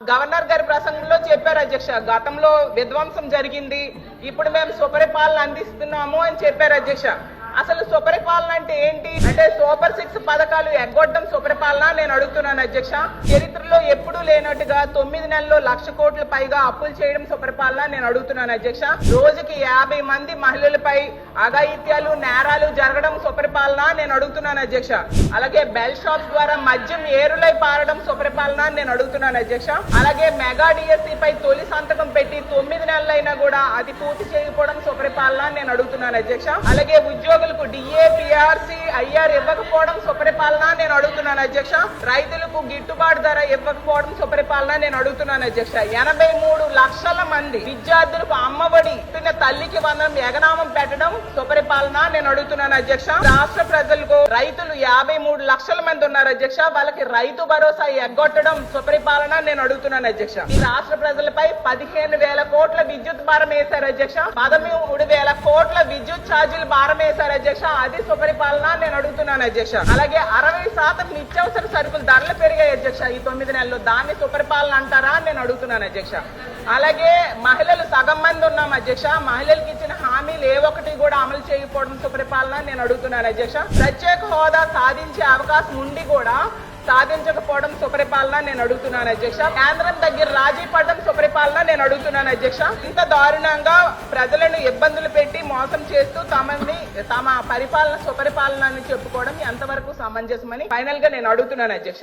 Governor గారి ప్రసంగంలో చెప్పారు అధ్యక్ష, గతంలో విధ్వంసం జరిగింది, ఇప్పుడు మేము సుపరిపాలన అందిస్తున్నాము అని చెప్పారు అధ్యక్ష. అసలు సుపరిపాలన అంటే ఏంటి అంటే సూపర్ 6 పథకాలు ఎగ్గొట్టడం సుపరిపాలన నేను అడుగుతున్నాను అధ్యక్ష. చరిత్రలో ఎప్పుడూ లేనట్టుగా 9 నెలల్లో 1,00,000 కోట్ల పైగా అప్పులు చేయడం సుపరిపాలన నేను అడుగుతున్నాను అధ్యక్ష. రోజుకి 50 మంది మహిళలపై అఘాయిత్యాలు నేరాలు జరగడం సుపరిపాలన నేను అడుగుతున్నాను అధ్యక్ష. అలాగే బెల్ షాప్స్ ద్వారా మద్యం ఏరులై పారడం సుపరిపాలన నేను అడుగుతున్నాను అధ్యక్ష. అలాగే మెగా డిఎస్సి పై తొలి సంతకం పెట్టి 9 నెలలైనా కూడా అది పూర్తి చేయకపోవడం సుపరిపాలన నేను అడుగుతున్నాను అధ్యక్ష. అలాగే ఉద్యోగులకు డిఏ పిఆర్సి ఐఆర్ ఇవ్వకపోవడం సుపరిపాలన నేను అడుగుతున్నాను అధ్యక్ష. రైతులకు గిట్టుబాటు ధర ఇవ్వకపోవడం సుపరిపాలన నేను అడుగుతున్నాను అధ్యక్ష. 83 లక్షల మంది విద్యార్థులకు అమ్మఒడి తల్లికి వందనం ఎగనామం పెట్టడం సుపరిపాలన నేను అడుగుతున్నాను అధ్యక్ష. రాష్ట్ర ప్రజలకు రైతులు 53 లక్షల మంది ఉన్నారు అధ్యక్ష, వాళ్ళకి రైతు భరోసా ఎగ్గొట్టడం సుపరిపాలన నేను అడుగుతున్నాను అధ్యక్ష. ఈ రాష్ట్ర ప్రజలపై 15,000 కోట్ల విద్యుత్ భారం వేశారు అధ్యక్ష, 13,000 కోట్ల విద్యుత్ ఛార్జీలు భారం వేశారు అధ్యక్ష, అది సుపరిపాలన నేను అడుగుతున్నాను అధ్యక్ష. అలాగే 60% నిత్యావసర సరుకులు ధరలు పెరిగాయి అధ్యక్ష ఈ 9 నెలల్లో, దాన్ని సుపరిపాలన అంటారా నేను అడుగుతున్నాను అధ్యక్ష. అలాగే మహిళలు సగం మంది ఉన్నాం అధ్యక్ష, మహిళలకు ఇచ్చిన హామీలు ఏ ఒక్కటి కూడా అమలు చేయకపోవడం సుపరిపాలన నేను అడుగుతున్నాను అధ్యక్ష. ప్రత్యేక హోదా సాధించే అవకాశం ఉండి కూడా సాధించకపోవడం సుపరిపాలన నేను అడుగుతున్నాను అధ్యక్ష. కేంద్రం దగ్గర రాజీ పడడం సుపరిపాలన నేను అడుగుతున్నాను అధ్యక్ష. ఇంత దారుణంగా ప్రజలను ఇబ్బందులు పెట్టి మోసం చేస్తూ తమ పరిపాలన సుపరిపాలన అని చెప్పుకోవడం ఎంతవరకు సమంజసమని ఫైనల్ గా నేను అడుగుతున్నాను అధ్యక్ష.